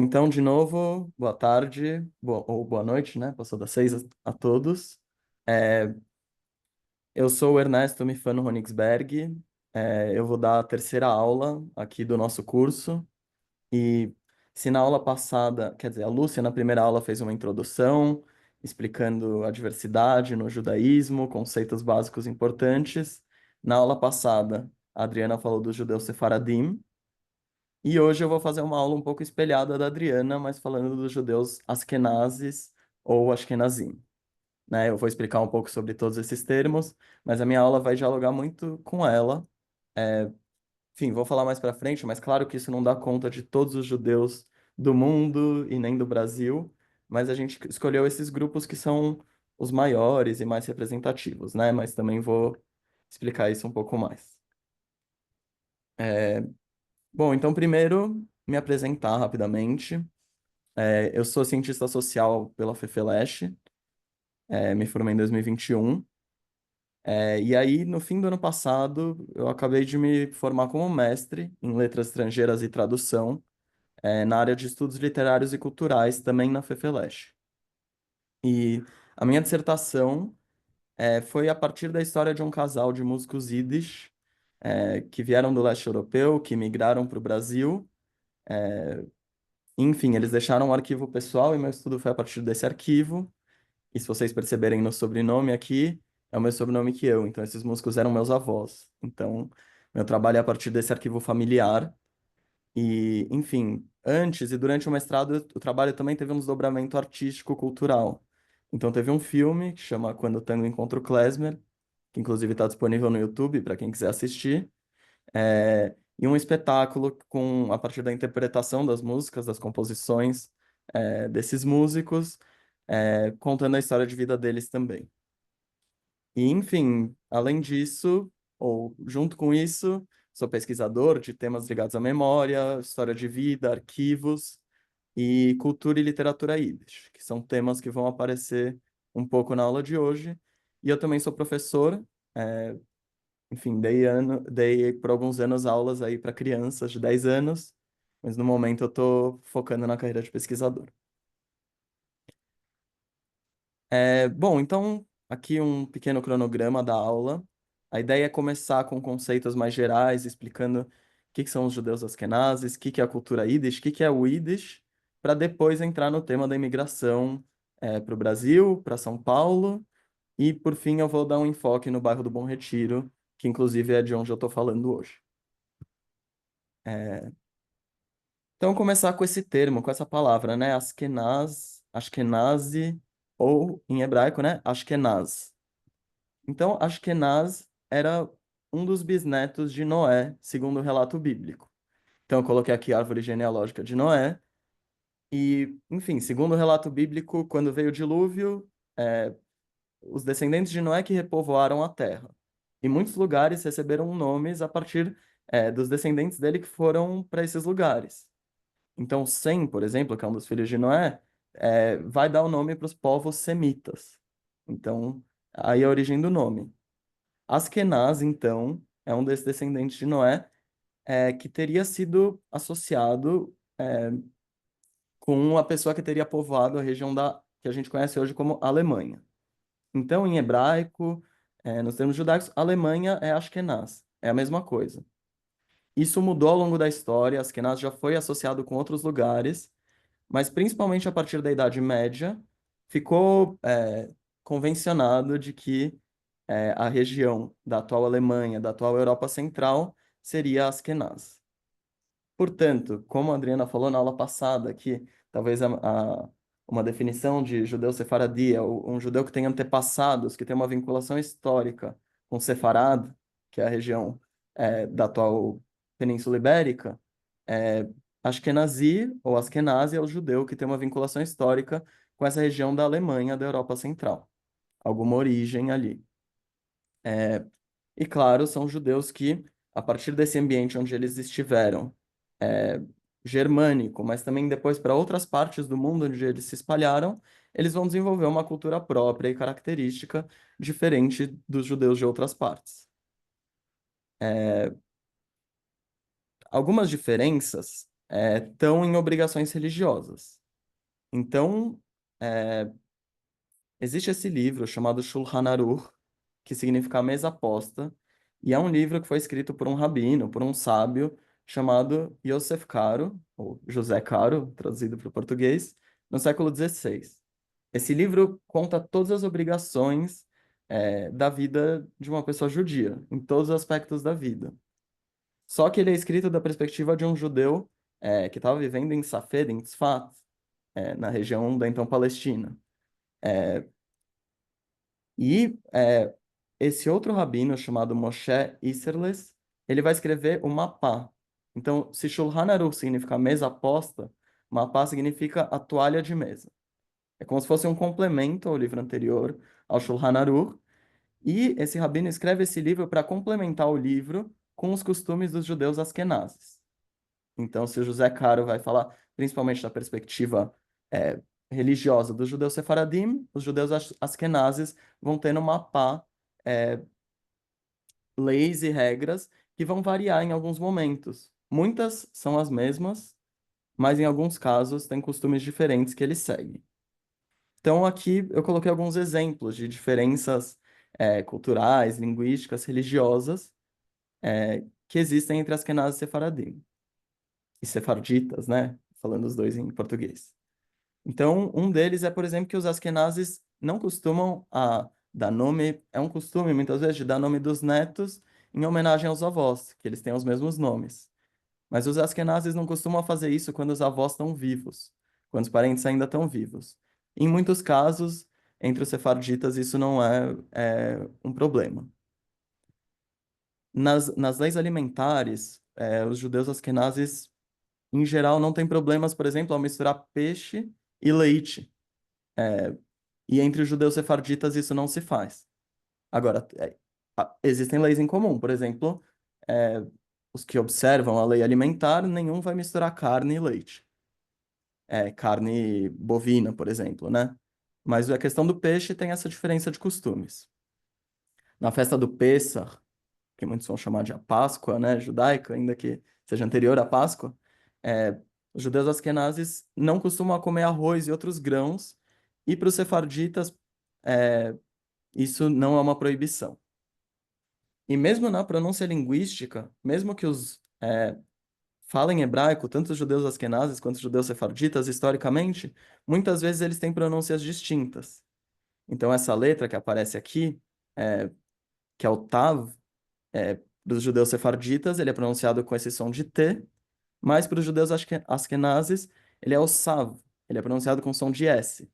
Então, de novo, boa tarde, ou boa noite, né? Passou das 6 a todos. É, eu sou o Ernesto Mifano Honigsberg. Eu vou dar a terceira aula aqui do nosso curso. E se na aula passada, quer dizer, a Lúcia na primeira aula fez uma introdução explicando a diversidade no judaísmo, conceitos básicos importantes. Na aula passada, a Adriana falou dos judeus sefaradim. E hoje eu vou fazer uma aula um pouco espelhada da Adriana, mas falando dos judeus askenazes ou ashkenazim, né? Eu vou explicar um pouco sobre todos esses termos, mas a minha aula vai dialogar muito com ela. Enfim, vou falar mais para frente, mas claro que isso não dá conta de todos os judeus do mundo e nem do Brasil, mas a gente escolheu esses grupos que são os maiores e mais representativos, né? Mas também vou explicar isso um pouco mais. Bom, então primeiro me apresentar rapidamente. Eu sou cientista social pela FEFELESH, me formei em 2021. E aí, no fim do ano passado, eu acabei de me formar como mestre em Letras Estrangeiras e Tradução, na área de Estudos Literários e Culturais, também na FEFELESH. E a minha dissertação foi a partir da história de um casal de músicos Yiddish, que vieram do leste europeu, que migraram para o Brasil. Enfim, eles deixaram um arquivo pessoal e meu estudo foi a partir desse arquivo. E se vocês perceberem no sobrenome aqui, é o meu sobrenome que eu. Então, esses músicos eram meus avós. Então, meu trabalho é a partir desse arquivo familiar. E, enfim, antes e durante o mestrado, o trabalho também teve um desdobramento artístico-cultural. Então, teve um filme que chama Quando o Tango Encontra o Klezmer, que inclusive está disponível no YouTube para quem quiser assistir. E um espetáculo a partir da interpretação das músicas, das composições, desses músicos, contando a história de vida deles também. E, enfim, além disso, ou junto com isso, sou pesquisador de temas ligados à memória, história de vida, arquivos e cultura e literatura Yiddish, que são temas que vão aparecer um pouco na aula de hoje. E eu também sou professor, é, enfim, dei por alguns anos aulas aí para crianças de 10 anos, mas no momento eu estou focando na carreira de pesquisador. Bom, então, aqui um pequeno cronograma da aula. A ideia é começar com conceitos mais gerais, explicando o que são os judeus askenazes, o que é a cultura Yiddish, o que é o Yiddish, para depois entrar no tema da imigração para o Brasil, para São Paulo, e por fim eu vou dar um enfoque no bairro do Bom Retiro, que inclusive é de onde eu estou falando hoje. Então, começar com esse termo, com essa palavra, né? Ashkenazi, ou em hebraico, né? Ashkenaz. Então, Ashkenaz era um dos bisnetos de Noé, segundo o relato bíblico. Então, eu coloquei aqui a árvore genealógica de Noé. E, enfim, segundo o relato bíblico, quando veio o dilúvio, é, os descendentes de Noé que repovoaram a terra. E muitos lugares receberam nomes a partir, dos descendentes dele que foram para esses lugares. Então, Sem, por exemplo, que é um dos filhos de Noé, vai dar o nome para os povos semitas. Então, aí é a origem do nome. Askenaz, então, é um desses descendentes de Noé, que teria sido associado com a pessoa que teria povoado a região que a gente conhece hoje como Alemanha. Então, em hebraico, nos termos judaicos, Alemanha é Ashkenaz, é a mesma coisa. Isso mudou ao longo da história, Askenaz já foi associado com outros lugares, mas principalmente a partir da Idade Média, ficou convencionado de que a região da atual Alemanha, da atual Europa Central, seria Askenaz. Portanto, como a Adriana falou na aula passada, que talvez uma definição de judeu sefaradi é um judeu que tem antepassados, que tem uma vinculação histórica com Sefarad, que é a região da atual Península Ibérica, é, Ashkenazi ou Askenazi é o judeu que tem uma vinculação histórica com essa região da Alemanha, da Europa Central, alguma origem ali. E claro, são judeus que, a partir desse ambiente onde eles estiveram, é, germânico, mas também depois para outras partes do mundo onde eles se espalharam, eles vão desenvolver uma cultura própria e característica diferente dos judeus de outras partes. Algumas diferenças. estão em obrigações religiosas. Então, é, existe esse livro chamado Shulchan Aruch, que significa a mesa posta, e é um livro que foi escrito por um rabino, por um sábio, chamado Yosef Karo, ou José Caro, traduzido para o português, no século XVI. Esse livro conta todas as obrigações, da vida de uma pessoa judia, em todos os aspectos da vida. Só que ele é escrito da perspectiva de um judeu, que estava vivendo em Safed, em Tzfat, na região da então Palestina. E esse outro rabino, chamado Moshe Isserles, ele vai escrever o Mapá. Então, se Shulchan Aruch significa mesa posta, Mapá significa a toalha de mesa. É como se fosse um complemento ao livro anterior, ao Shulchan Aruch. E esse rabino escreve esse livro para complementar o livro com os costumes dos judeus askenazes. Então, se o José Caro vai falar principalmente da perspectiva religiosa dos judeus sefaradim, os judeus askenazes vão ter no mapa é, leis e regras que vão variar em alguns momentos. Muitas são as mesmas, mas em alguns casos tem costumes diferentes que eles seguem. Então, aqui eu coloquei alguns exemplos de diferenças culturais, linguísticas, religiosas que existem entre askenazes e sefaradim. E sefarditas, né? Falando os dois em português. Então, um deles é, por exemplo, que os askenazes não costumam dar nome, é um costume muitas vezes de dar nome dos netos em homenagem aos avós, que eles têm os mesmos nomes. Mas os askenazes não costumam fazer isso quando os avós estão vivos, quando os parentes ainda estão vivos. Em muitos casos, entre os sefarditas, isso não é um problema. Nas leis alimentares, os judeus askenazes em geral, não tem problemas, por exemplo, ao misturar peixe e leite. E entre os judeus sefarditas isso não se faz. Agora, existem leis em comum. Por exemplo, é, os que observam a lei alimentar, nenhum vai misturar carne e leite. Carne bovina, por exemplo, né? Mas a questão do peixe tem essa diferença de costumes. Na festa do Pêssar, que muitos vão chamar de a Páscoa, né, judaica, ainda que seja anterior à Páscoa, é, os judeus askenazes não costumam comer arroz e outros grãos, e para os sefarditas, é, isso não é uma proibição. E mesmo na pronúncia linguística, mesmo que os falem hebraico, tanto os judeus askenazes quanto os judeus sefarditas, historicamente, muitas vezes eles têm pronúncias distintas. Então, essa letra que aparece aqui, é, que é o Tav, dos judeus sefarditas, ele é pronunciado com esse som de T, mas para os judeus askenazes, ele é o Sav, ele é pronunciado com som de S.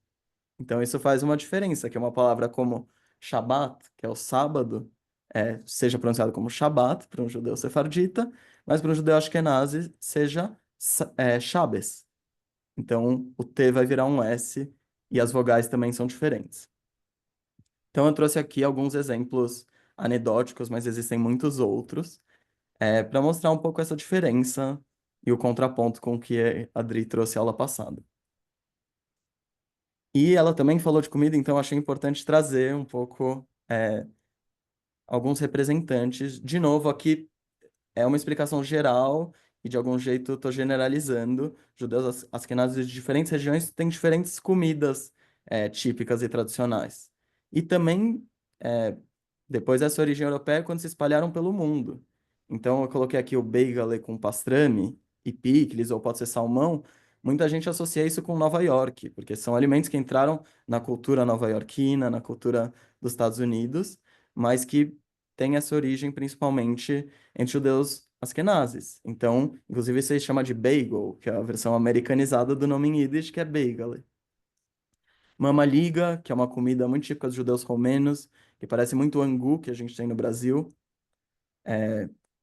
Então isso faz uma diferença, que é uma palavra como Shabat, que é o sábado, seja pronunciado como Shabat para um judeu sefardita, mas para um judeu ashkenazi seja Shabes. Então o T vai virar um S e as vogais também são diferentes. Então eu trouxe aqui alguns exemplos anedóticos, mas existem muitos outros para mostrar um pouco essa diferença e o contraponto com o que a Adri trouxe aula passada. E ela também falou de comida, então achei importante trazer um pouco alguns representantes. De novo, aqui é uma explicação geral e de algum jeito estou generalizando. Judeus askenazes de diferentes regiões têm diferentes comidas típicas e tradicionais. E também, é, depois dessa origem europeia, quando se espalharam pelo mundo. Então, eu coloquei aqui o bagel com pastrame e picles, ou pode ser salmão. Muita gente associa isso com Nova York, porque são alimentos que entraram na cultura nova-iorquina, na cultura dos Estados Unidos, mas que têm essa origem principalmente entre judeus askenazes. Então, inclusive, isso se chama de bagel, que é a versão americanizada do nome em Yiddish, que é bagel. Mamaliga, que é uma comida muito típica dos judeus romenos, que parece muito o angu que a gente tem no Brasil.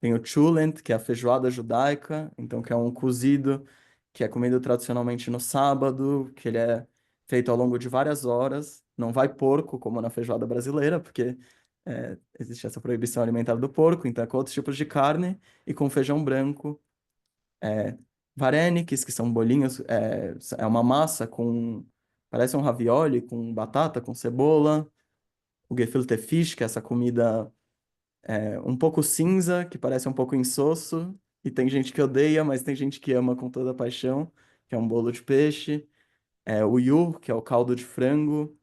Tem o chulent, que é a feijoada judaica, então que é um cozido que é comido tradicionalmente no sábado, que ele é feito ao longo de várias horas. Não vai porco, como na feijoada brasileira, porque existe essa proibição alimentar do porco, então é com outros tipos de carne e com feijão branco. Vareniques, que são bolinhos, é uma massa com, parece um ravioli, com batata, com cebola. O gefilte fish, que é essa comida um pouco cinza, que parece um pouco insosso, E tem gente que odeia, mas tem gente que ama com toda a paixão, que é um bolo de peixe. O yu, que é o caldo de frango.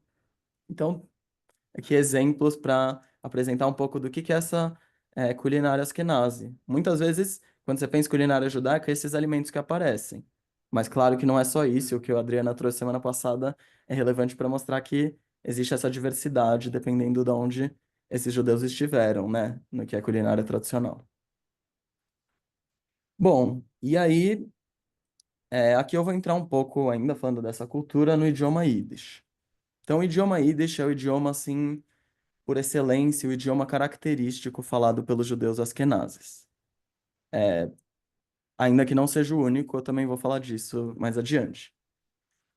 Então, aqui exemplos para apresentar um pouco do que é essa culinária askenazi. Muitas vezes, quando você pensa em culinária judaica, é esses alimentos que aparecem. Mas claro que não é só isso. O que a Adriana trouxe semana passada é relevante para mostrar que existe essa diversidade dependendo de onde esses judeus estiveram, né? No que é culinária tradicional. Bom, e aí, aqui eu vou entrar um pouco, ainda falando dessa cultura, no idioma Yiddish. Então, o idioma Yiddish é o idioma, assim, por excelência, o idioma característico falado pelos judeus askenazes. Ainda que não seja o único, eu também vou falar disso mais adiante.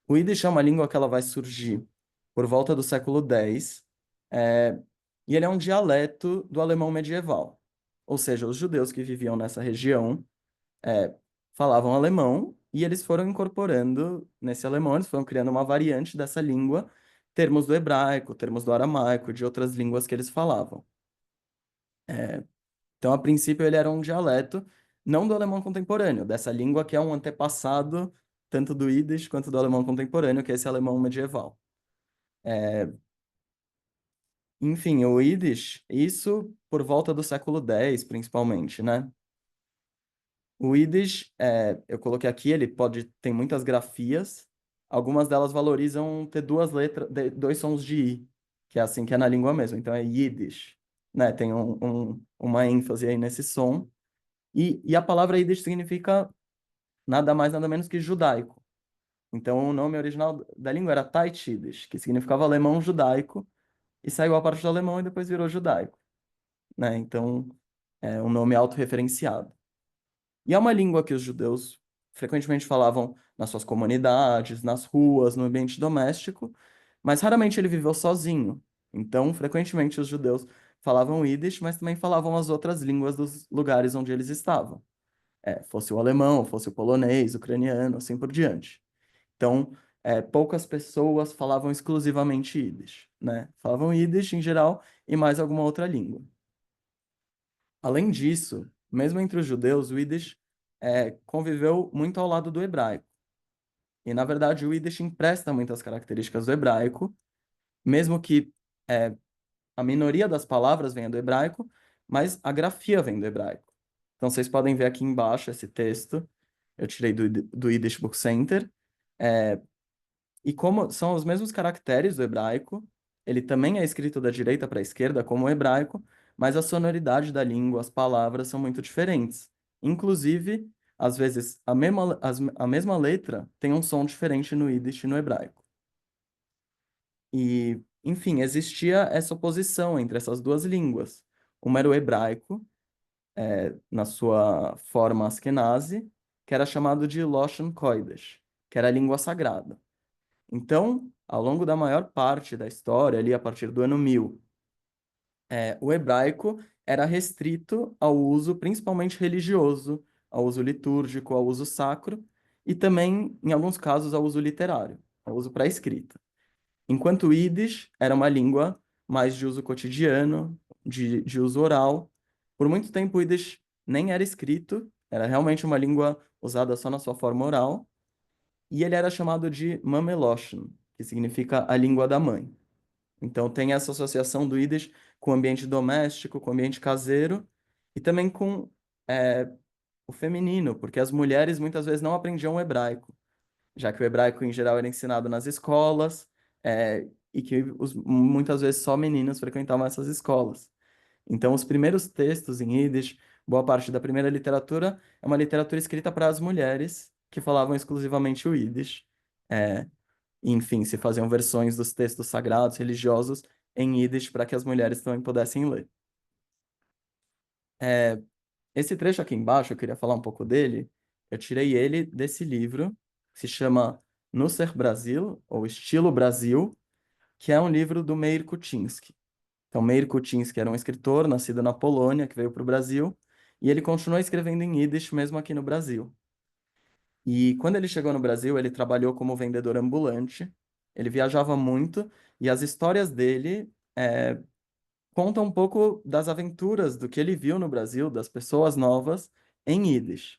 O Yiddish é uma língua que ela vai surgir por volta do século X, é, e ele é um dialeto do alemão medieval. Ou seja, os judeus que viviam nessa região é, falavam alemão e eles foram incorporando nesse alemão, eles foram criando uma variante dessa língua, termos do hebraico, termos do aramaico, de outras línguas que eles falavam. Então, a princípio, ele era um dialeto, não do alemão contemporâneo, dessa língua que é um antepassado tanto do Yiddish quanto do alemão contemporâneo, que é esse alemão medieval. Enfim, o Yiddish, isso por volta do século X, principalmente, né? O Yiddish, eu coloquei aqui, ele pode tem muitas grafias. Algumas delas valorizam ter duas letras, dois sons de I, que é assim que é na língua mesmo. Então é Yiddish, né? Tem uma ênfase aí nesse som. E a palavra Yiddish significa nada mais, nada menos que judaico. Então o nome original da língua era Tait Yiddish, que significava alemão judaico, e saiu a parte do alemão e depois virou judaico, né? Então é um nome autorreferenciado. E é uma língua que os judeus frequentemente falavam nas suas comunidades, nas ruas, no ambiente doméstico, mas raramente ele viveu sozinho. Então, frequentemente os judeus falavam Yiddish, mas também falavam as outras línguas dos lugares onde eles estavam. Fosse o alemão, fosse o polonês, o ucraniano, assim por diante. Então, poucas pessoas falavam exclusivamente Yiddish, né? Falavam Yiddish em geral e mais alguma outra língua. Além disso, mesmo entre os judeus, o Yiddish conviveu muito ao lado do hebraico. E, na verdade, o Yiddish empresta muitas características do hebraico, mesmo que é, a minoria das palavras venha do hebraico, mas a grafia vem do hebraico. Então, vocês podem ver aqui embaixo esse texto, eu tirei do Yiddish Book Center, é, e como são os mesmos caracteres do hebraico, ele também é escrito da direita para a esquerda, como o hebraico, mas a sonoridade da língua, as palavras são muito diferentes. Inclusive, às vezes, a mesma letra tem um som diferente no Yiddish e no hebraico. E, enfim, existia essa oposição entre essas duas línguas. Uma era o hebraico, na sua forma askenazi, que era chamado de Lashon Kodesh, que era a língua sagrada. Então, ao longo da maior parte da história, ali a partir do ano 1000, o hebraico era restrito ao uso principalmente religioso, ao uso litúrgico, ao uso sacro e também, em alguns casos, ao uso literário, ao uso para escrita. Enquanto o Yiddish era uma língua mais de uso cotidiano, de uso oral. Por muito tempo o Yiddish nem era escrito, era realmente uma língua usada só na sua forma oral, e ele era chamado de Mameloshen, que significa a língua da mãe. Então tem essa associação do Yiddish com o ambiente doméstico, com o ambiente caseiro e também com é, o feminino, porque as mulheres muitas vezes não aprendiam o hebraico, já que o hebraico em geral era ensinado nas escolas e que muitas vezes só meninas frequentavam essas escolas. Então os primeiros textos em Yiddish, boa parte da primeira literatura, é uma literatura escrita para as mulheres que falavam exclusivamente o Yiddish. É, enfim, se faziam versões dos textos sagrados, religiosos, em Yiddish para que as mulheres também pudessem ler. Esse trecho aqui embaixo, eu queria falar um pouco dele. Eu tirei ele desse livro, que se chama Nusser Brasil, ou Estilo Brasil, que é um livro do Meir Kutchinsky. Então, Meir Kutchinsky era um escritor nascido na Polônia, que veio para o Brasil, e ele continuou escrevendo em Yiddish mesmo aqui no Brasil. E quando ele chegou no Brasil, ele trabalhou como vendedor ambulante, ele viajava muito, e as histórias dele contam um pouco das aventuras do que ele viu no Brasil, das pessoas novas em Yiddish.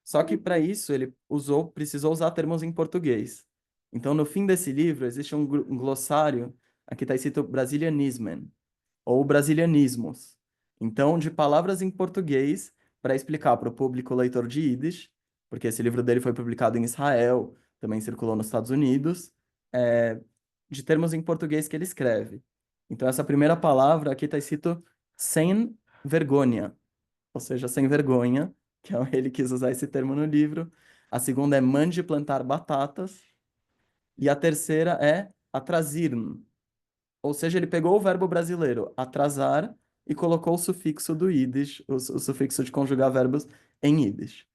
Só que para isso ele precisou usar termos em português. Então, no fim desse livro, existe um glossário, aqui está escrito Brasilianismen, ou brasilianismos. Então, de palavras em português para explicar para o público leitor de Yiddish, porque esse livro dele foi publicado em Israel, também circulou nos Estados Unidos, é, de termos em português que ele escreve. Então, essa primeira palavra aqui está escrito sem vergonha, ou seja, sem vergonha, que ele quis usar esse termo no livro. A segunda é mande plantar batatas. E a terceira é atrasirn, ou seja, ele pegou o verbo brasileiro atrasar e colocou o sufixo do Yiddish, o sufixo de conjugar verbos em Yiddish.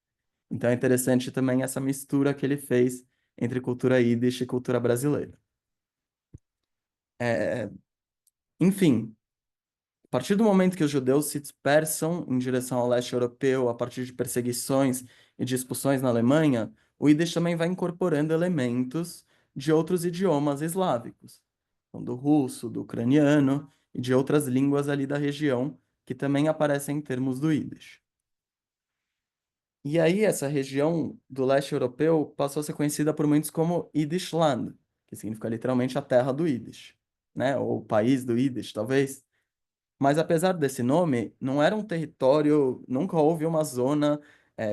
Então é interessante também essa mistura que ele fez entre cultura Yiddish e cultura brasileira. É, enfim, a partir do momento que os judeus se dispersam em direção ao leste europeu, a partir de perseguições e de expulsões na Alemanha, o Yiddish também vai incorporando elementos de outros idiomas eslávicos, então, do russo, do ucraniano e de outras línguas ali da região, que também aparecem em termos do Yiddish. E aí, essa região do leste europeu passou a ser conhecida por muitos como Yiddishland, que significa literalmente a terra do Yiddish, né? Ou o país do Yiddish, talvez. Mas apesar desse nome, não era um território, nunca houve uma zona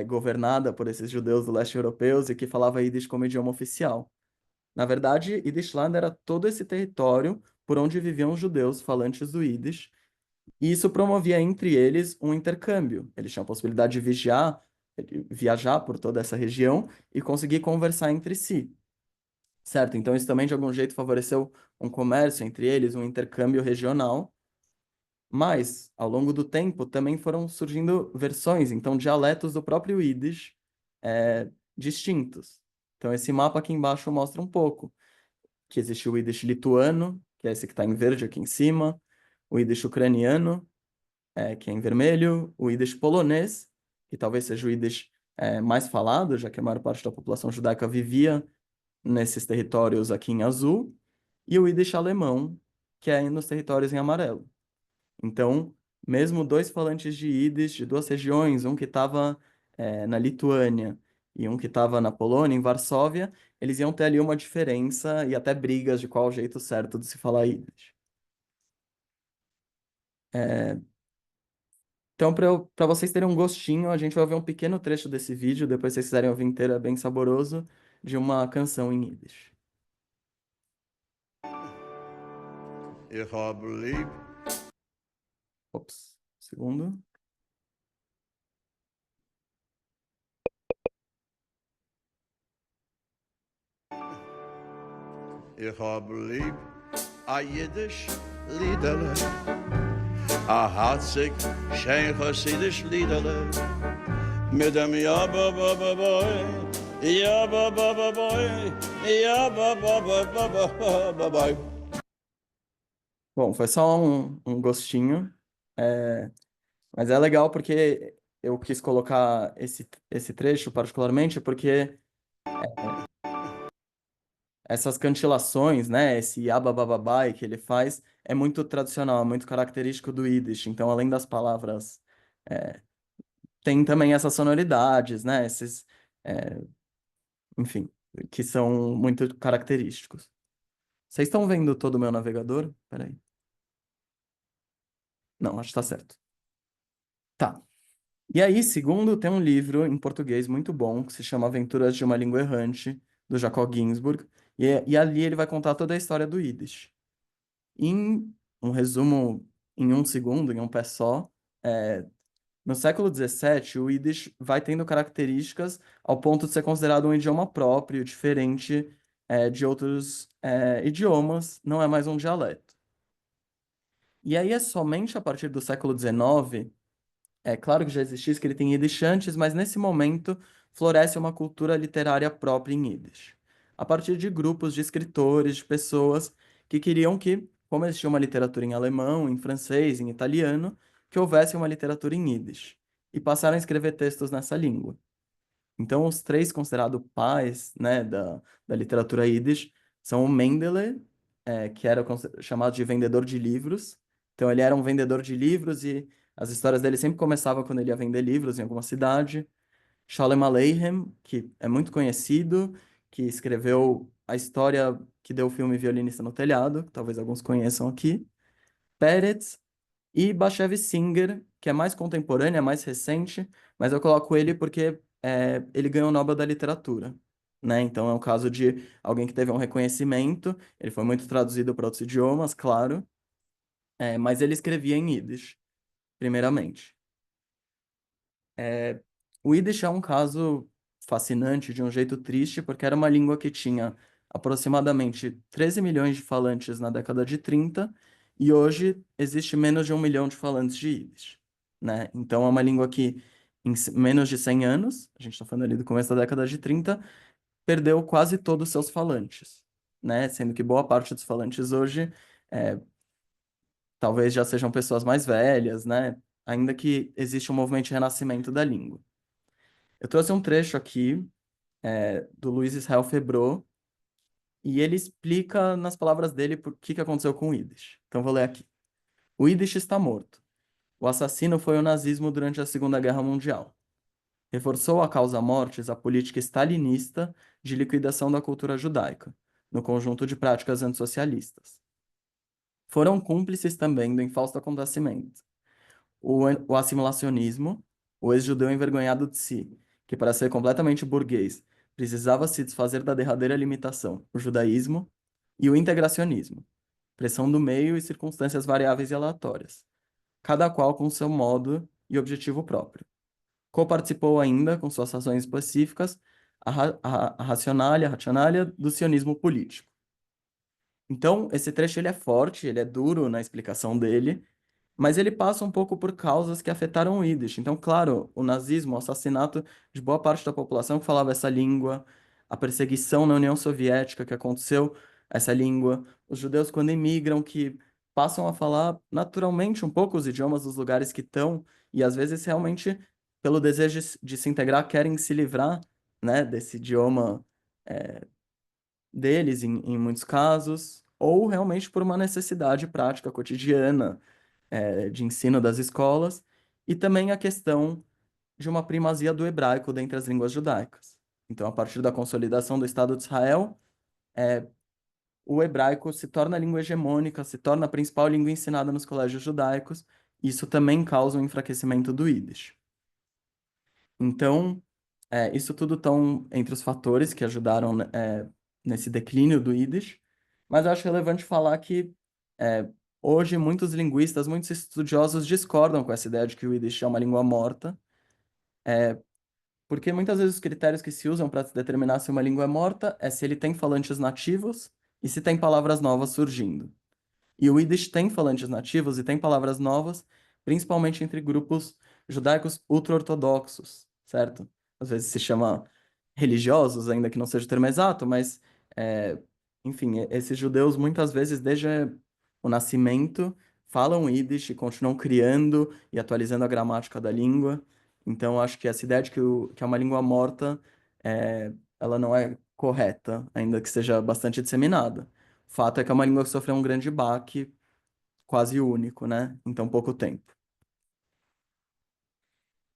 governada por esses judeus do leste europeus e que falava Yiddish como idioma oficial. Na verdade, Yiddishland era todo esse território por onde viviam os judeus falantes do Yiddish, e isso promovia entre eles um intercâmbio. Eles tinham a possibilidade de viajar por toda essa região e conseguir conversar entre si, certo? Então isso também de algum jeito favoreceu um comércio entre eles, um intercâmbio regional. Mas, ao longo do tempo, também foram surgindo versões, então dialetos do próprio Yiddish distintos. Então, esse mapa aqui embaixo mostra um pouco que existe o Yiddish lituano, que é esse que está em verde aqui em cima, o Yiddish ucraniano, que é em vermelho, o Yiddish polonês, que talvez seja o Yiddish mais falado, já que a maior parte da população judaica vivia nesses territórios aqui em azul, e o Yiddish alemão, que é nos territórios em amarelo. Então, mesmo dois falantes de Yiddish de duas regiões, um que estava na Lituânia e um que estava na Polônia, em Varsóvia, eles iam ter ali uma diferença e até brigas de qual o jeito certo de se falar Yiddish. Então, para vocês terem um gostinho, a gente vai ver um pequeno trecho desse vídeo, depois se vocês quiserem ouvir inteiro, é bem saboroso, de uma canção em Yiddish. Ich hab lieb, Ops, segundo. ich hab lieb, a jiddisch Liederle, a hatzig, schein chassidisch Liederle, mit dem ja ba ba ba boy, ja ba ba ba boy, ja ba ba ba ba ba ba boy. Bom, foi só um gostinho, mas é legal porque eu quis colocar esse trecho particularmente porque essas cantilações, né, esse abababai que ele faz, é muito tradicional, é muito característico do Yiddish. Então, além das palavras, é, tem também essas sonoridades, né, é, enfim, que são muito característicos. Vocês estão vendo todo o meu navegador? Peraí. Não, acho que tá certo. Tá. E aí, segundo, tem um livro em português muito bom, que se chama Aventuras de uma Língua Errante, do Jacob Ginsburg, e ali ele vai contar toda a história do Yiddish. Em um resumo, em um segundo, em um pé só, é, no século XVII, o Yiddish vai tendo características ao ponto de ser considerado um idioma próprio, diferente, de outros, idiomas, não é mais um dialeto. E aí é somente a partir do século XIX, é claro que já existia escrito em Yiddish antes, mas nesse momento floresce uma cultura literária própria em Yiddish. A partir de grupos de escritores, de pessoas que queriam que, como existia uma literatura em alemão, em francês, em italiano, que houvesse uma literatura em Yiddish. E passaram a escrever textos nessa língua. Então, os três considerados pais, né, da literatura Yiddish são o Mendele, que era chamado de vendedor de livros. Então, ele era um vendedor de livros e As histórias dele sempre começavam quando ele ia vender livros em alguma cidade. Sholem Aleichem, que é muito conhecido, que escreveu a história que deu o filme Violinista no Telhado, que talvez alguns conheçam aqui. Peretz e Bashevis Singer, que é mais contemporâneo, é mais recente, mas eu coloco ele porque ele ganhou o Nobel da Literatura, né? Então é um caso de alguém que teve um reconhecimento, ele foi muito traduzido para outros idiomas, claro, mas ele escrevia em Yiddish, primeiramente. O Yiddish é um caso fascinante de um jeito triste, porque era uma língua que tinha aproximadamente 13 milhões de falantes na década de 30, e hoje existe menos de 1 milhão de falantes de Yiddish, né? Então é uma língua que, em menos de 100 anos, a gente está falando ali do começo da década de 30, perdeu quase todos os seus falantes, né? Sendo que boa parte dos falantes hoje é, talvez já sejam pessoas mais velhas, né? Ainda que existe um movimento de renascimento da língua. Eu trouxe um trecho aqui do Luiz Israel Febró, e ele explica nas palavras dele por que aconteceu com o Yiddish. Então vou ler aqui. O Yiddish está morto. O assassino foi o nazismo durante a Segunda Guerra Mundial. Reforçou a causa mortes a política stalinista de liquidação da cultura judaica, no conjunto de práticas antissocialistas. Foram cúmplices também do infausto acontecimento. O assimilacionismo, o ex-judeu envergonhado de si, que para ser completamente burguês precisava se desfazer da derradeira limitação, o judaísmo, e o integracionismo, pressão do meio e circunstâncias variáveis e aleatórias, cada qual com seu modo e objetivo próprio. Coparticipou ainda, com suas razões específicas, a racionalha do sionismo político. Então, esse trecho ele é forte, ele é duro na explicação dele, mas ele passa um pouco por causas que afetaram o Yiddish. Então, claro, o nazismo, o assassinato de boa parte da população que falava essa língua, a perseguição na União Soviética que aconteceu essa língua, os judeus quando imigram que passam a falar naturalmente um pouco os idiomas dos lugares que estão e às vezes realmente pelo desejo de se integrar querem se livrar, né, desse idioma deles em muitos casos, ou realmente por uma necessidade prática cotidiana de ensino das escolas, e também a questão de uma primazia do hebraico dentre as línguas judaicas. Então, a partir da consolidação do Estado de Israel, o hebraico se torna a língua hegemônica, se torna a principal língua ensinada nos colégios judaicos, e isso também causa um enfraquecimento do Yiddish. Então, isso tudo estão entre os fatores que ajudaram, né, nesse declínio do Yiddish, mas eu acho relevante falar que é, hoje muitos linguistas, muitos estudiosos discordam com essa ideia de que o Yiddish é uma língua morta, porque muitas vezes os critérios que se usam para determinar se uma língua é morta é se ele tem falantes nativos e se tem palavras novas surgindo. E o Yiddish tem falantes nativos e tem palavras novas, principalmente entre grupos judaicos ultra-ortodoxos, certo? Às vezes se chama religiosos, ainda que não seja o termo exato, mas, enfim, esses judeus muitas vezes, desde o nascimento, falam Yiddish e continuam criando e atualizando a gramática da língua. Então, acho que essa ideia de que é uma língua morta, ela não é correta, ainda que seja bastante disseminada. O fato é que é uma língua que sofreu um grande baque, quase único, né, em tão pouco tempo.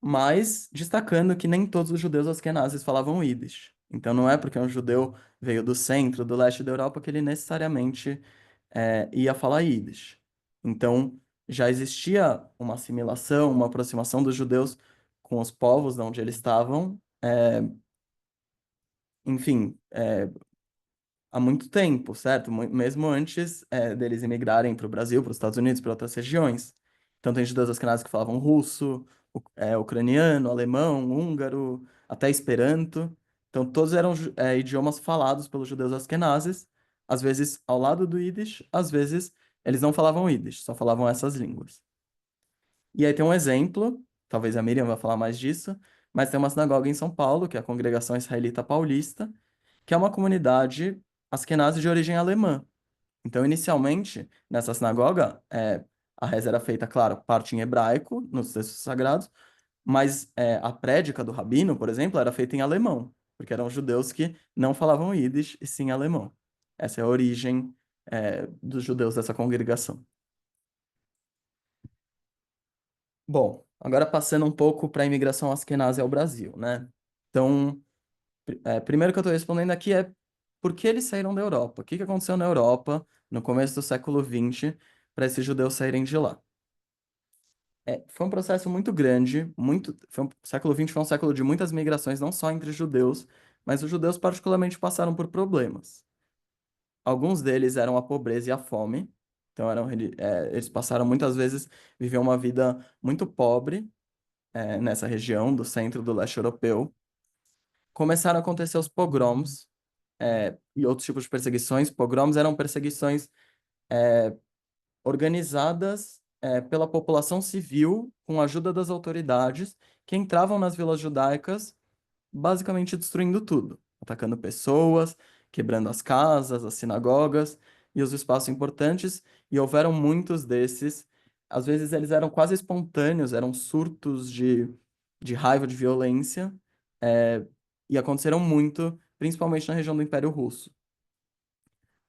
Mas destacando que nem todos os judeus asquenazes falavam Yiddish. Então não é porque um judeu veio do centro, do leste da Europa, que ele necessariamente ia falar Yiddish. Então já existia uma assimilação, uma aproximação dos judeus com os povos de onde eles estavam, enfim, há muito tempo, certo? Mesmo antes deles imigrarem para o Brasil, para os Estados Unidos, para outras regiões. Então, tem judeus askenazes que falavam russo, ucraniano, alemão, húngaro, até esperanto. Então, todos eram idiomas falados pelos judeus askenazes, às vezes ao lado do Yiddish, às vezes eles não falavam Yiddish, só falavam essas línguas. E aí tem um exemplo, talvez a Miriam vá falar mais disso, mas tem uma sinagoga em São Paulo, que é a Congregação Israelita Paulista, que é uma comunidade askenazi de origem alemã. Então, inicialmente, nessa sinagoga, a reza era feita, claro, parte em hebraico, nos textos sagrados, mas a prédica do rabino, por exemplo, era feita em alemão, porque eram judeus que não falavam Yiddish e sim alemão. Essa é a origem, dos judeus dessa congregação. Bom, agora passando um pouco para a imigração askenazi ao Brasil, né? Então, primeiro que eu estou respondendo aqui é por que eles saíram da Europa? O que que aconteceu na Europa no começo do século XX para esses judeus saírem de lá? Foi um processo muito grande, o século XX foi um século de muitas migrações, não só entre judeus, mas os judeus particularmente passaram por problemas. Alguns deles eram a pobreza e a fome, então eles passaram muitas vezes, viviam uma vida muito pobre, nessa região do centro do leste europeu. Começaram a acontecer os pogroms, e outros tipos de perseguições. Pogroms eram perseguições organizadas, pela população civil, com a ajuda das autoridades, que entravam nas vilas judaicas, basicamente destruindo tudo, atacando pessoas, quebrando as casas, as sinagogas e os espaços importantes, e houveram muitos desses. Às vezes eles eram quase espontâneos, eram surtos de raiva, de violência, e aconteceram muito, principalmente na região do Império Russo.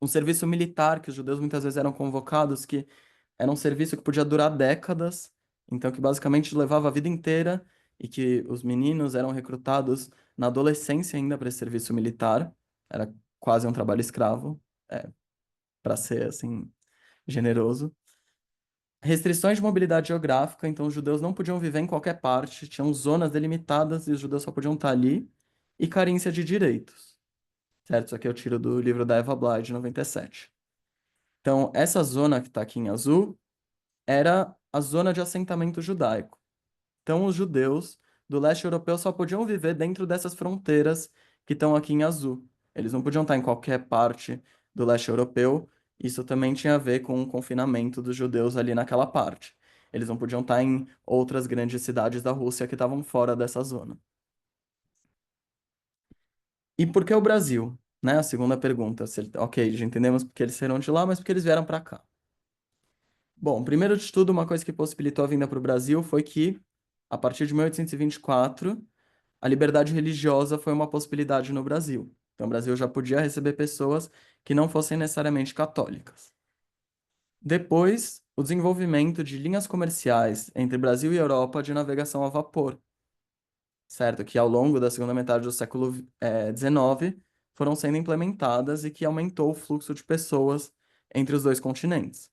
Um serviço militar que os judeus muitas vezes eram convocados, que era um serviço que podia durar décadas, então que basicamente levava a vida inteira e que os meninos eram recrutados na adolescência ainda para esse serviço militar. Era quase um trabalho escravo, para ser assim generoso. Restrições de mobilidade geográfica, então os judeus não podiam viver em qualquer parte, tinham zonas delimitadas e os judeus só podiam estar ali. E carência de direitos, certo? Isso aqui eu tiro do livro da Eva Bly, de 97. Então, essa zona que está aqui em azul era a zona de assentamento judaico. Então, os judeus do leste europeu só podiam viver dentro dessas fronteiras que estão aqui em azul. Eles não podiam estar em qualquer parte do leste europeu. Isso também tinha a ver com o confinamento dos judeus ali naquela parte. Eles não podiam estar em outras grandes cidades da Rússia que estavam fora dessa zona. E por que o Brasil? Né? A segunda pergunta. Ok, já entendemos porque eles saíram de lá, mas porque eles vieram para cá. Bom, primeiro de tudo, uma coisa que possibilitou a vinda para o Brasil foi que, a partir de 1824, a liberdade religiosa foi uma possibilidade no Brasil. Então, o Brasil já podia receber pessoas que não fossem necessariamente católicas. Depois, o desenvolvimento de linhas comerciais entre Brasil e Europa de navegação a vapor, certo? Que ao longo da segunda metade do século XIX foram sendo implementadas e que aumentou o fluxo de pessoas entre os dois continentes.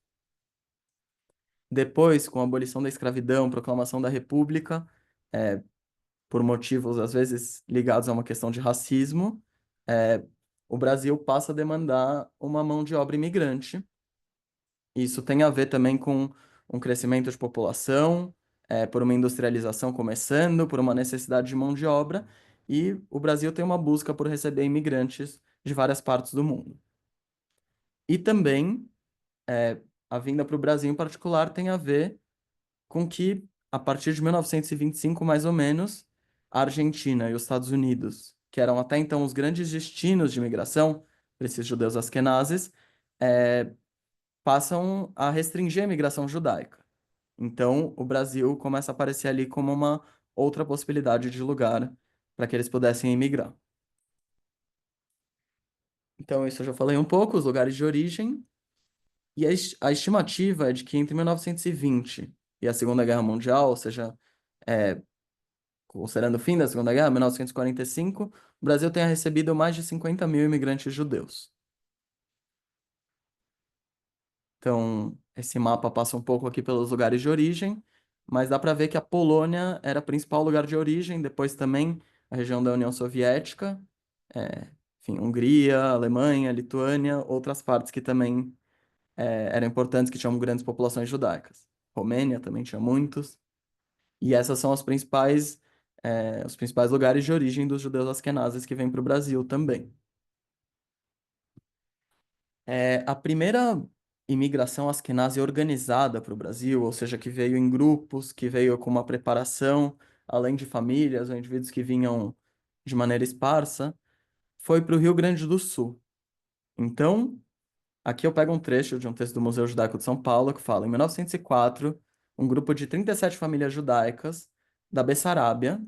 Depois, com a abolição da escravidão, proclamação da República, é, por motivos às vezes ligados a uma questão de racismo, é, o Brasil passa a demandar uma mão de obra imigrante. Isso tem a ver também com um crescimento de população, por uma industrialização começando, por uma necessidade de mão de obra, e o Brasil tem uma busca por receber imigrantes de várias partes do mundo. E também, a vinda para o Brasil em particular tem a ver com que, a partir de 1925, mais ou menos, a Argentina e os Estados Unidos, que eram até então os grandes destinos de imigração para esses judeus asquenazes, passam a restringir a imigração judaica. Então, o Brasil começa a aparecer ali como uma outra possibilidade de lugar para que eles pudessem imigrar. Então, isso eu já falei um pouco, os lugares de origem. E a estimativa é de que entre 1920 e a Segunda Guerra Mundial, ou seja, é, considerando o fim da Segunda Guerra, 1945, o Brasil tenha recebido mais de 50 mil imigrantes judeus. Então, esse mapa passa um pouco aqui pelos lugares de origem, mas dá para ver que a Polônia era o principal lugar de origem, depois também a região da União Soviética, enfim, Hungria, Alemanha, Lituânia, outras partes que também eram importantes, que tinham grandes populações judaicas. Romênia também tinha muitos. E essas são os principais lugares de origem dos judeus asquenazes que vêm para o Brasil também. A primeira imigração asquenazi organizada para o Brasil, ou seja, que veio em grupos, que veio com uma preparação, além de famílias ou indivíduos que vinham de maneira esparsa, foi para o Rio Grande do Sul. Então, aqui eu pego um trecho de um texto do Museu Judaico de São Paulo que fala: em 1904, um grupo de 37 famílias judaicas da Bessarábia,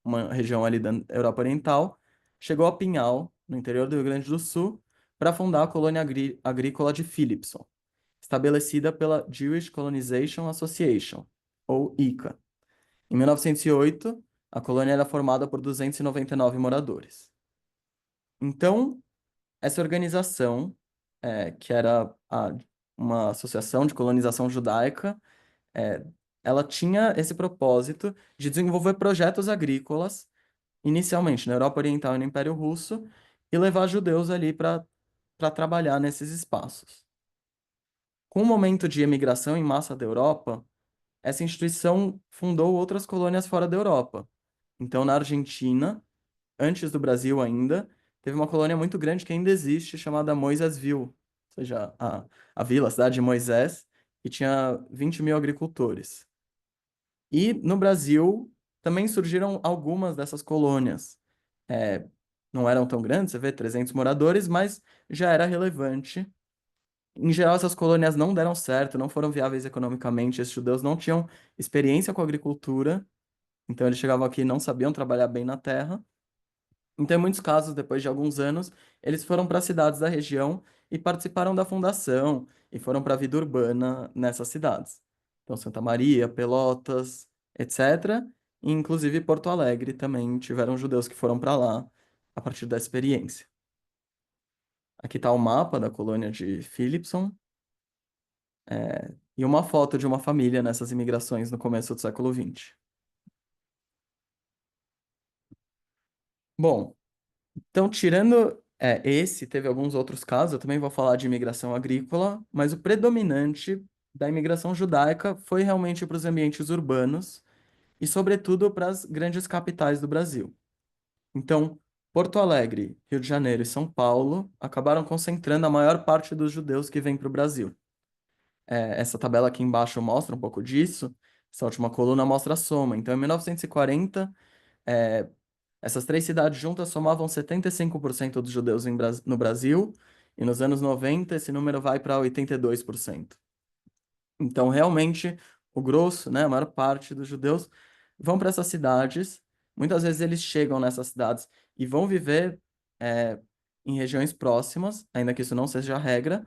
uma região ali da Europa Oriental, chegou a Pinhal, no interior do Rio Grande do Sul, para fundar a colônia agrícola de Philipson, estabelecida pela Jewish Colonization Association, ou Ica. Em 1908, a colônia era formada por 299 moradores. Então, essa organização, que era uma associação de colonização judaica, é, ela tinha esse propósito de desenvolver projetos agrícolas, inicialmente na Europa Oriental e no Império Russo, e levar judeus ali para trabalhar nesses espaços. Com o momento de emigração em massa da Europa, essa instituição fundou outras colônias fora da Europa. Então, na Argentina, antes do Brasil ainda, teve uma colônia muito grande que ainda existe, chamada Moisésville, ou seja, a vila, a cidade de Moisés, que tinha 20 mil agricultores. E no Brasil também surgiram algumas dessas colônias. É, não eram tão grandes, você vê, 300 moradores, mas já era relevante. Em geral, essas colônias não deram certo, não foram viáveis economicamente. Esses judeus não tinham experiência com agricultura, então eles chegavam aqui e não sabiam trabalhar bem na terra. Então, em muitos casos, depois de alguns anos, eles foram para cidades da região e participaram da fundação e foram para a vida urbana nessas cidades. Então, Santa Maria, Pelotas, etc. E, inclusive, Porto Alegre também tiveram judeus que foram para lá a partir da experiência. Aqui está o mapa da colônia de Philipson, e uma foto de uma família nessas imigrações no começo do século XX. Bom, então, tirando esse, teve alguns outros casos, eu também vou falar de imigração agrícola, mas o predominante da imigração judaica foi realmente para os ambientes urbanos e, sobretudo, para as grandes capitais do Brasil. Então, Porto Alegre, Rio de Janeiro e São Paulo acabaram concentrando a maior parte dos judeus que vêm para o Brasil. Essa tabela aqui embaixo mostra um pouco disso, essa última coluna mostra a soma. Então, em 1940, essas três cidades juntas somavam 75% dos judeus no Brasil, e nos anos 90 esse número vai para 82%. Então, realmente, o grosso, né, a maior parte dos judeus vão para essas cidades. Muitas vezes eles chegam nessas cidades e vão viver é, em regiões próximas, ainda que isso não seja a regra,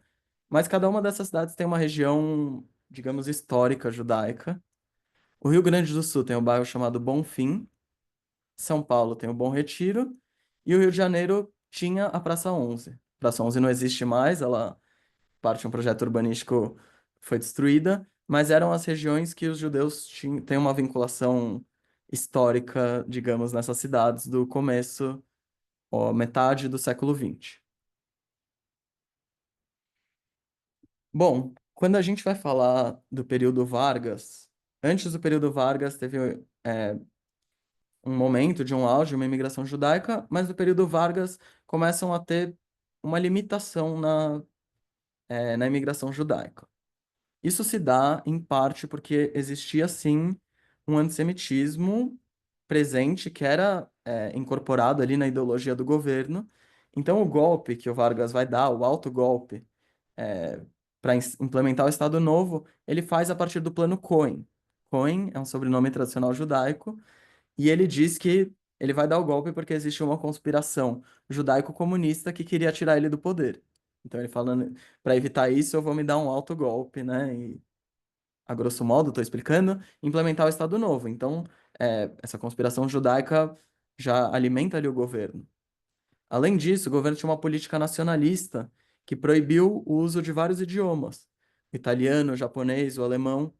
mas cada uma dessas cidades tem uma região, digamos, histórica judaica. O Rio Grande do Sul tem um bairro chamado Bonfim, São Paulo tem o Bom Retiro e o Rio de Janeiro tinha a Praça 11. A Praça 11 não existe mais, ela parte de um projeto urbanístico foi destruída, mas eram as regiões que os judeus têm uma vinculação histórica, digamos, nessas cidades do começo, ó, metade do século XX. Bom, quando a gente vai falar do período Vargas, antes do período Vargas teve um momento de um auge, uma imigração judaica, mas no período Vargas começam a ter uma limitação na imigração judaica. Isso se dá, em parte, porque existia, sim, um antissemitismo presente que era incorporado ali na ideologia do governo. Então, o golpe que o Vargas vai dar, o alto golpe, para implementar o Estado Novo, ele faz a partir do Plano Cohen. Cohen é um sobrenome tradicional judaico, e ele diz que ele vai dar o golpe porque existe uma conspiração judaico-comunista que queria tirar ele do poder. Então ele fala, para evitar isso, eu vou me dar um alto golpe, né? E, a grosso modo, estou explicando, implementar o Estado Novo. Então, essa conspiração judaica já alimenta ali o governo. Além disso, o governo tinha uma política nacionalista que proibiu o uso de vários idiomas, o italiano, o japonês, o alemão.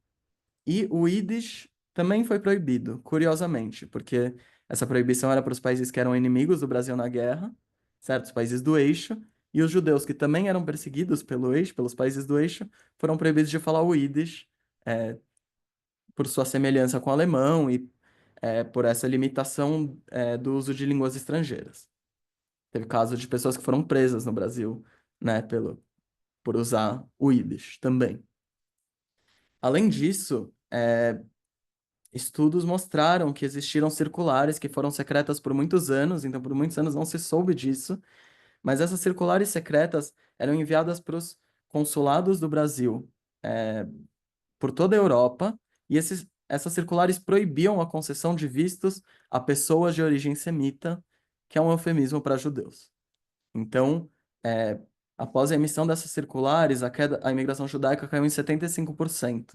E o Yiddish também foi proibido, curiosamente, porque essa proibição era para os países que eram inimigos do Brasil na guerra, certo? Os países do eixo, e os judeus que também eram perseguidos pelo eixo, pelos países do eixo, foram proibidos de falar o Yiddish, é, por sua semelhança com o alemão e por essa limitação, do uso de línguas estrangeiras. Teve casos de pessoas que foram presas no Brasil, né, por usar o Yiddish também. Além disso, estudos mostraram que existiram circulares que foram secretas por muitos anos, então por muitos anos não se soube disso, mas essas circulares secretas eram enviadas para os consulados do Brasil, por toda a Europa, e essas circulares proibiam a concessão de vistos a pessoas de origem semita, que é um eufemismo para judeus. Então, é, após a emissão dessas circulares, a imigração judaica caiu em 75%.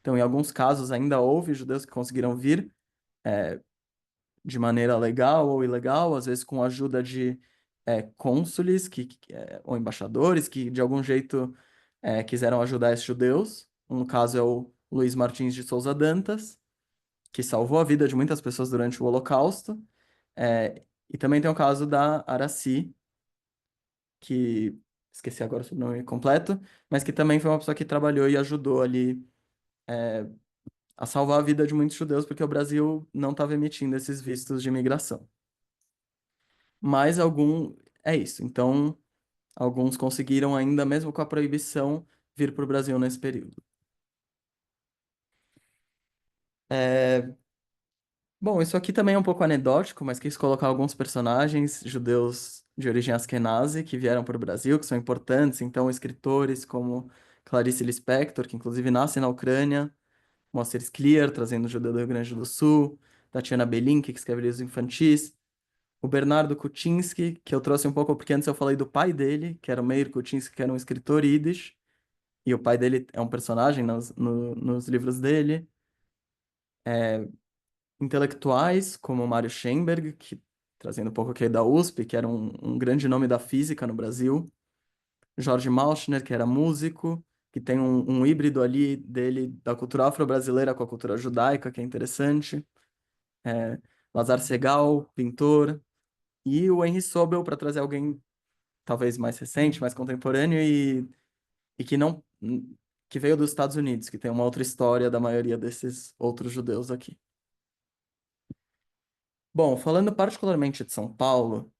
Então, em alguns casos, ainda houve judeus que conseguiram vir de maneira legal ou ilegal, às vezes com a ajuda de cônsules ou embaixadores que, de algum jeito, quiseram ajudar esses judeus. Um caso é o Luiz Martins de Souza Dantas, que salvou a vida de muitas pessoas durante o Holocausto. E também tem o caso da Araci, que esqueci agora o sobrenome completo, mas que também foi uma pessoa que trabalhou e ajudou ali a salvar a vida de muitos judeus, porque o Brasil não estava emitindo esses vistos de imigração. Mas é isso. Então, alguns conseguiram ainda, mesmo com a proibição, vir para o Brasil nesse período. Bom, isso aqui também é um pouco anedótico, mas quis colocar alguns personagens judeus de origem askenazi que vieram para o Brasil, que são importantes. Então, escritores como Clarice Lispector, que inclusive nasce na Ucrânia, Moacir Scliar, trazendo o judeu do Rio Grande do Sul, Tatiana Belink, que escreve livros infantis, o Bernardo Kuczynski, que eu trouxe um pouco porque antes eu falei do pai dele, que era o Meir Kuczynski, que era um escritor ídis, e o pai dele é um personagem nos livros dele. Intelectuais como Mário Schoenberg, que trazendo um pouco aqui da USP, que era um grande nome da física no Brasil. Jorge Maltner, que era músico, que tem um híbrido ali dele da cultura afro-brasileira com a cultura judaica, que é interessante. É, Lazar Segal, pintor. E o Henry Sobel, para trazer alguém talvez mais recente, mais contemporâneo e que não que veio dos Estados Unidos, que tem uma outra história da maioria desses outros judeus aqui. Bom, falando particularmente de São Paulo,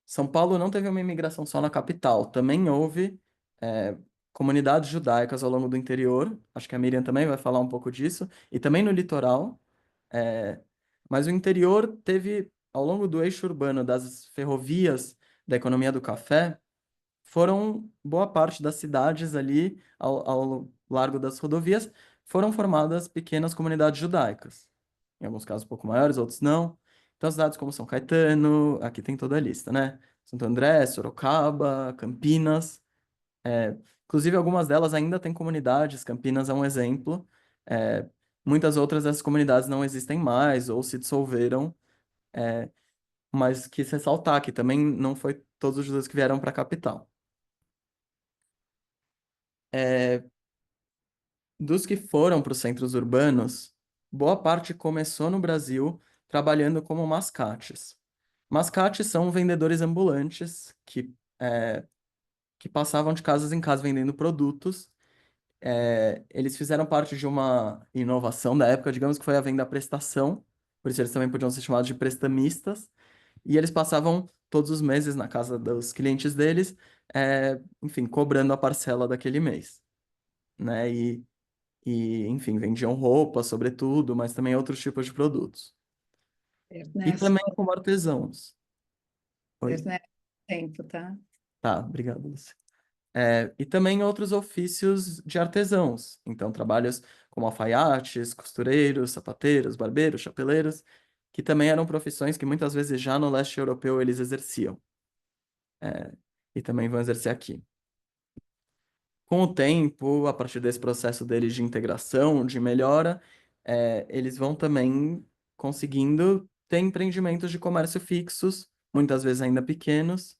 São Paulo não teve uma imigração só na capital, também houve é, comunidades judaicas ao longo do interior, acho que a Miriam também vai falar um pouco disso, e também no litoral, é, mas o interior teve, ao longo do eixo urbano das ferrovias da economia do café, foram boa parte das cidades ali ao largo das rodovias foram formadas pequenas comunidades judaicas. Em alguns casos um pouco maiores, outros não. Então, cidades como São Caetano, aqui tem toda a lista, né? Santo André, Sorocaba, Campinas. Inclusive, algumas delas ainda têm comunidades. Campinas é um exemplo. É, muitas outras dessas comunidades não existem mais ou se dissolveram. Mas quis ressaltar que também não foi todos os judeus que vieram para a capital. Dos que foram para os centros urbanos, boa parte começou no Brasil trabalhando como mascates. Mascates são vendedores ambulantes que passavam de casa em casa vendendo produtos. Eles fizeram parte de uma inovação da época, digamos que foi a venda à prestação, por isso eles também podiam ser chamados de prestamistas. E eles passavam todos os meses na casa dos clientes deles, enfim, cobrando a parcela daquele mês, né? Enfim, vendiam roupa, sobretudo, mas também outros tipos de produtos. E Ernesto, também como artesãos. Oi. Ernesto, tempo, tá? Tá, obrigado, Lúcia. E também outros ofícios de artesãos. Então, trabalhos como alfaiates, costureiros, sapateiros, barbeiros, chapeleiros, que também eram profissões que muitas vezes já no leste europeu eles exerciam. E também vão exercer aqui. Com o tempo, a partir desse processo deles de integração, de melhora, eles vão também conseguindo ter empreendimentos de comércio fixos, muitas vezes ainda pequenos,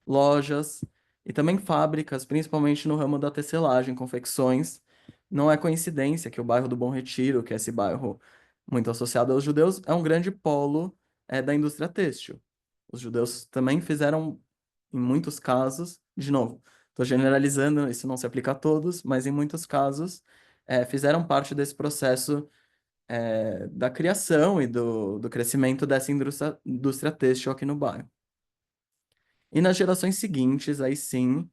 lojas e também fábricas, principalmente no ramo da tecelagem, confecções. Não é coincidência que o bairro do Bom Retiro, que é esse bairro muito associado aos judeus, é um grande polo, da indústria têxtil. Os judeus também fizeram, em muitos casos, de novo, estou generalizando, isso não se aplica a todos, mas em muitos casos, fizeram parte desse processo, da criação e do crescimento dessa indústria têxtil aqui no bairro. E nas gerações seguintes, aí sim,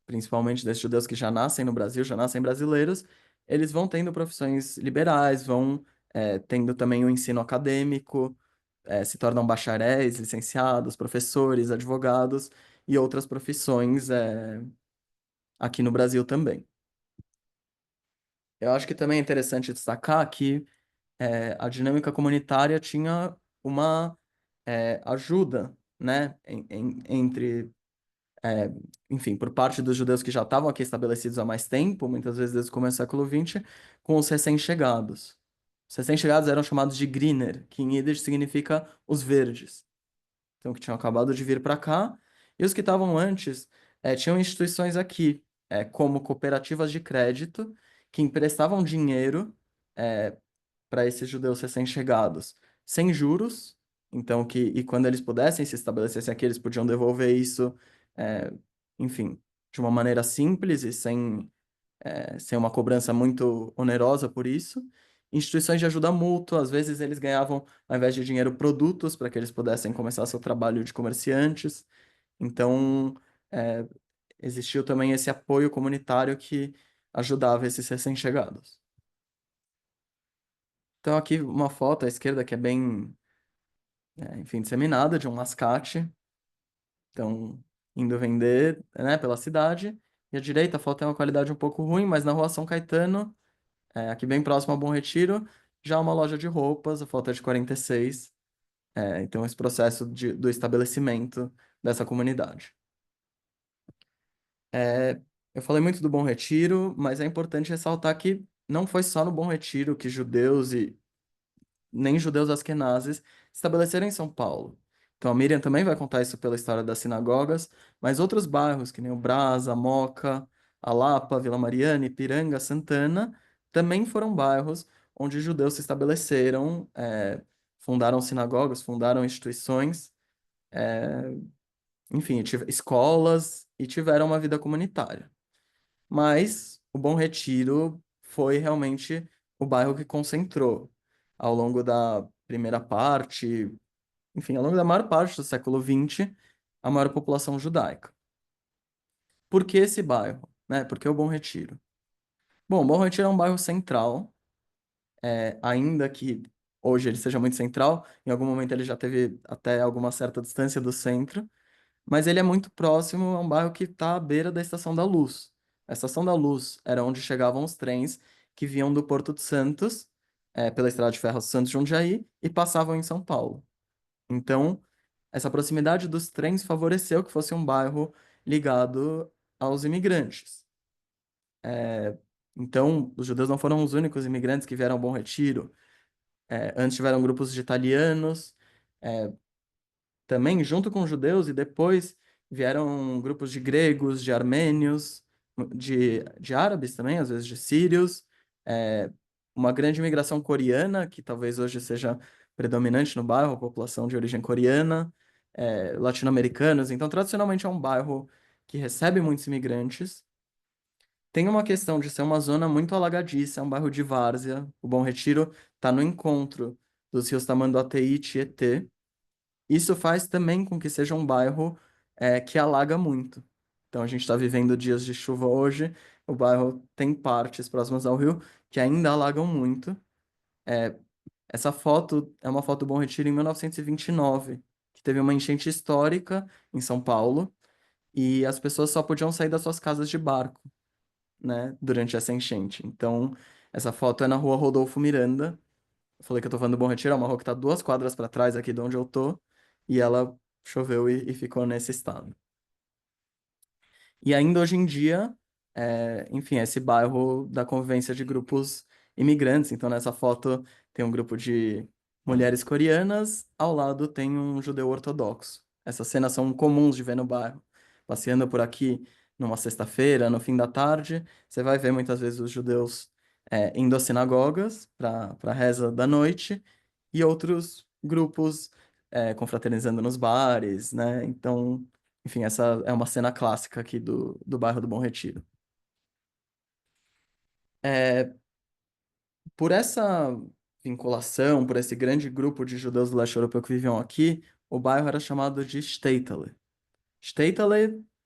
principalmente desses judeus que já nascem no Brasil, já nascem brasileiros, eles vão tendo profissões liberais, vão tendo também o ensino acadêmico, se tornam bacharéis, licenciados, professores, advogados e outras profissões aqui no Brasil também. Eu acho que também é interessante destacar que a dinâmica comunitária tinha uma ajuda, né, entre enfim, por parte dos judeus que já estavam aqui estabelecidos há mais tempo, muitas vezes desde o começo do século XX, com os recém-chegados. Os recém-chegados eram chamados de Griner, que em Yiddish significa os verdes. Então, que tinham acabado de vir para cá, e os que estavam antes tinham instituições aqui, como cooperativas de crédito, que emprestavam dinheiro para esses judeus recém-chegados, sem juros, então e quando eles pudessem se estabelecer aqui, eles podiam devolver isso, é, enfim, de uma maneira simples e sem uma cobrança muito onerosa por isso. Instituições de ajuda mútua, às vezes eles ganhavam, ao invés de dinheiro, produtos para que eles pudessem começar seu trabalho de comerciantes. Então, é, existiu também esse apoio comunitário que ajudava esses recém-chegados. Então, aqui uma foto à esquerda que é bem, enfim, disseminada, de um mascate. Então, indo vender, né, pela cidade. E à direita a foto tem uma qualidade um pouco ruim, mas na rua São Caetano, aqui bem próximo a Bom Retiro, já uma loja de roupas, a foto é de 46. Então, esse processo do estabelecimento dessa comunidade. Eu falei muito do Bom Retiro, mas é importante ressaltar que não foi só no Bom Retiro que judeus e nem judeus asquenazes se estabeleceram em São Paulo. Então a Miriam também vai contar isso pela história das sinagogas, mas outros bairros, que nem o Brás, a Moca, a Lapa, Vila Mariana, Ipiranga, Santana, também foram bairros onde judeus se estabeleceram, fundaram sinagogas, fundaram instituições, enfim, escolas e tiveram uma vida comunitária. Mas o Bom Retiro foi realmente o bairro que concentrou ao longo da primeira parte, enfim, ao longo da maior parte do século XX, a maior população judaica. Por que esse bairro? Né? Por que o Bom Retiro? Bom, o Bom Retiro é um bairro central, ainda que hoje ele seja muito central, em algum momento ele já teve até alguma certa distância do centro, mas ele é muito próximo a um bairro que está à beira da Estação da Luz. A Estação da Luz era onde chegavam os trens que vinham do Porto de Santos, pela Estrada de Ferro Santos-Jundiaí, e passavam em São Paulo. Então, essa proximidade dos trens favoreceu que fosse um bairro ligado aos imigrantes. Então, os judeus não foram os únicos imigrantes que vieram ao Bom Retiro. Antes tiveram grupos de italianos, também junto com os judeus, e depois vieram grupos de gregos, de armênios, de árabes também, às vezes de sírios, é, uma grande imigração coreana, que talvez hoje seja predominante no bairro, a população de origem coreana, latino-americanos. Então, tradicionalmente é um bairro que recebe muitos imigrantes. Tem uma questão de ser uma zona muito alagadiça, é um bairro de várzea. O Bom Retiro está no encontro dos rios Tamanduateí e Tietê. Isso faz também com que seja um bairro que alaga muito. Então, a gente está vivendo dias de chuva hoje, o bairro tem partes próximas ao rio que ainda alagam muito. Essa foto é uma foto do Bom Retiro em 1929, que teve uma enchente histórica em São Paulo, e as pessoas só podiam sair das suas casas de barco, né, durante essa enchente. Então, essa foto é na rua Rodolfo Miranda. Eu falei que eu tô falando do Bom Retiro, é uma rua que tá 2 quadras para trás aqui de onde eu tô, e ela choveu e ficou nesse estado. E ainda hoje em dia, enfim, esse bairro da convivência de grupos imigrantes. Então, nessa foto tem um grupo de mulheres coreanas, ao lado tem um judeu ortodoxo. Essas cenas são comuns de ver no bairro. Passeando por aqui numa sexta-feira, no fim da tarde, você vai ver muitas vezes os judeus indo às sinagogas para a reza da noite e outros grupos confraternizando nos bares, né? Então, enfim, essa é uma cena clássica aqui do bairro do Bom Retiro. É, por essa vinculação, por esse grande grupo de judeus do leste europeu que viviam aqui, o bairro era chamado de Shtetl. Shtetl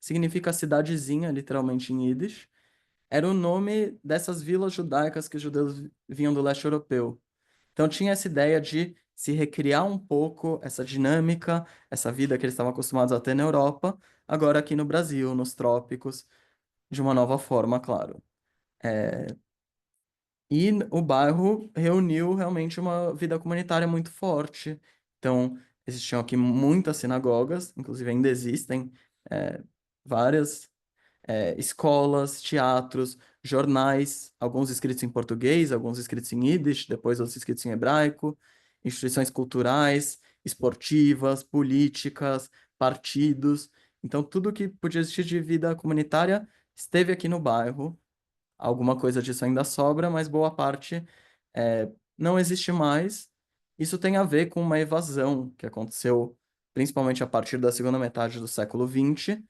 significa cidadezinha, literalmente em Yiddish. Era o nome dessas vilas judaicas que os judeus vinham do leste europeu. Então tinha essa ideia de se recriar um pouco essa dinâmica, essa vida que eles estavam acostumados a ter na Europa, agora aqui no Brasil, nos trópicos, de uma nova forma, claro. E o bairro reuniu realmente uma vida comunitária muito forte. Então, existiam aqui muitas sinagogas, inclusive ainda existem. várias escolas, teatros, jornais, alguns escritos em português, alguns escritos em Yiddish, depois outros escritos em hebraico, instituições culturais, esportivas, políticas, partidos. Então, tudo que podia existir de vida comunitária esteve aqui no bairro. Alguma coisa disso ainda sobra, mas boa parte não existe mais. Isso tem a ver com uma evasão que aconteceu principalmente a partir da segunda metade do século XX,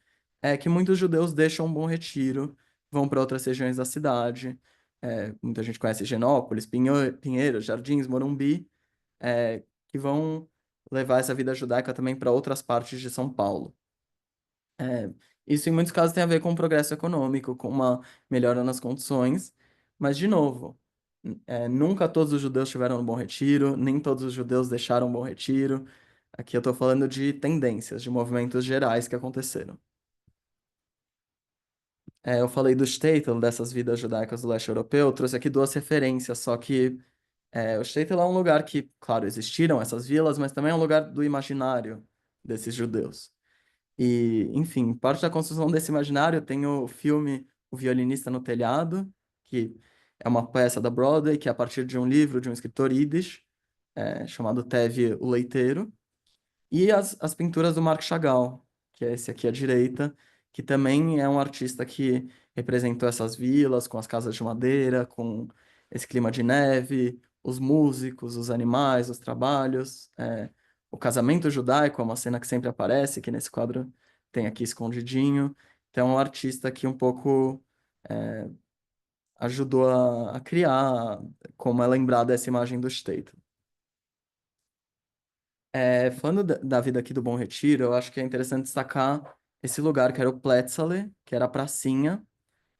que muitos judeus deixam Bom Retiro, vão para outras regiões da cidade. Muita gente conhece Higienópolis, Pinheiros, Jardins, Morumbi, que vão levar essa vida judaica também para outras partes de São Paulo. Isso, em muitos casos, tem a ver com o progresso econômico, com uma melhora nas condições, mas, de novo, nunca todos os judeus tiveram um Bom Retiro, nem todos os judeus deixaram um Bom Retiro. Aqui eu estou falando de tendências, de movimentos gerais que aconteceram. Eu falei do shtetl, dessas vidas judaicas do leste europeu, eu trouxe aqui duas referências, só que o shtetl é um lugar que, claro, existiram essas vilas, mas também é um lugar do imaginário desses judeus. E, enfim, parte da construção desse imaginário tem o filme O Violinista no Telhado, que é uma peça da Broadway, que é a partir de um livro de um escritor Yiddish, chamado Tevye o Leiteiro, e as pinturas do Marc Chagall, que é esse aqui à direita, que também é um artista que representou essas vilas com as casas de madeira, com esse clima de neve, os músicos, os animais, os trabalhos. O casamento judaico é uma cena que sempre aparece, que nesse quadro tem aqui escondidinho. Então, é um artista que um pouco ajudou a criar como é lembrada essa imagem do Staten. Falando da vida aqui do Bom Retiro, eu acho que é interessante destacar esse lugar que era o Plätzale, que era a pracinha,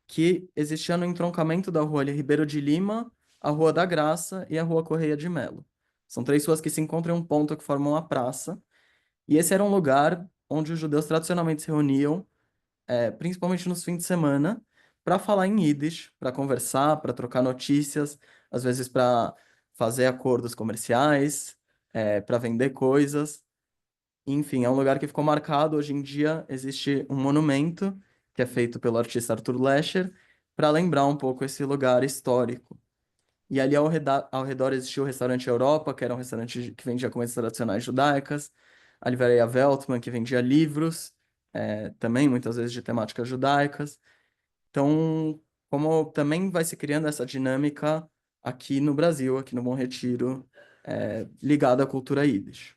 que existia no entroncamento da rua Ribeiro de Lima, a Rua da Graça e a Rua Correia de Melo. São três ruas que se encontram em um ponto que formam a praça. E esse era um lugar onde os judeus tradicionalmente se reuniam, principalmente nos fins de semana, para falar em Yiddish, para conversar, para trocar notícias, às vezes para fazer acordos comerciais, para vender coisas. Enfim, é um lugar que ficou marcado. Hoje em dia existe um monumento que é feito pelo artista Arthur Lescher para lembrar um pouco esse lugar histórico. E ali ao redor existia o restaurante Europa, que era um restaurante que vendia comidas tradicionais judaicas, a livraria Weltmann, que vendia livros, também muitas vezes de temáticas judaicas. Então, como também vai se criando essa dinâmica aqui no Brasil, aqui no Bom Retiro, ligada à cultura Yiddish.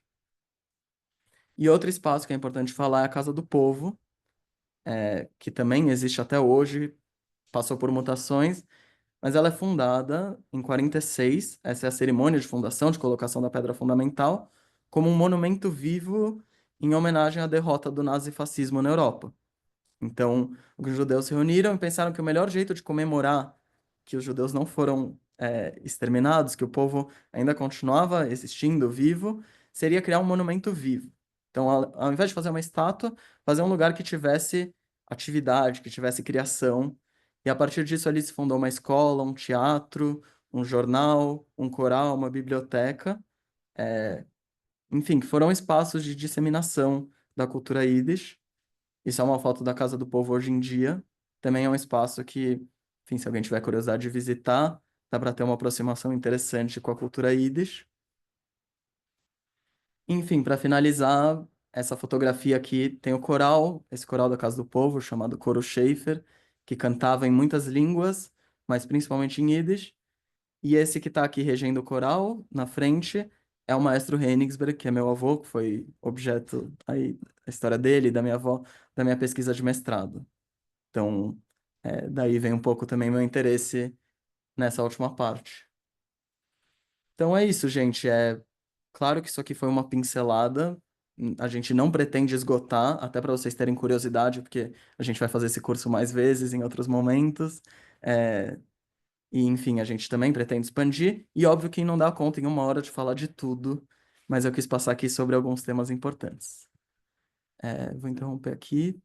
E outro espaço que é importante falar é a Casa do Povo, que também existe até hoje, passou por mutações, mas ela é fundada em 46, essa é a cerimônia de fundação, de colocação da pedra fundamental, como um monumento vivo em homenagem à derrota do nazifascismo na Europa. Então, os judeus se reuniram e pensaram que o melhor jeito de comemorar que os judeus não foram exterminados, que o povo ainda continuava existindo, vivo, seria criar um monumento vivo. Então, ao invés de fazer uma estátua, fazer um lugar que tivesse atividade, que tivesse criação. E a partir disso ali se fundou uma escola, um teatro, um jornal, um coral, uma biblioteca. Enfim, que foram espaços de disseminação da cultura Yiddish. Isso é uma foto da Casa do Povo hoje em dia. Também é um espaço que, enfim, se alguém tiver curiosidade de visitar, dá para ter uma aproximação interessante com a cultura Yiddish. Enfim, para finalizar, essa fotografia aqui tem o coral, esse coral da Casa do Povo, chamado Coro Schaefer, que cantava em muitas línguas, mas principalmente em Yiddish. E esse que está aqui regendo o coral, na frente, é o maestro Hennigsberg, que é meu avô, que foi objeto aí da história dele, da minha avó, da minha pesquisa de mestrado. Então, daí vem um pouco também meu interesse nessa última parte. Então é isso, gente. Claro que isso aqui foi uma pincelada. A gente não pretende esgotar, até para vocês terem curiosidade, porque a gente vai fazer esse curso mais vezes em outros momentos. E, enfim, a gente também pretende expandir. E óbvio que não dá conta em uma hora de falar de tudo, mas eu quis passar aqui sobre alguns temas importantes. Vou interromper aqui.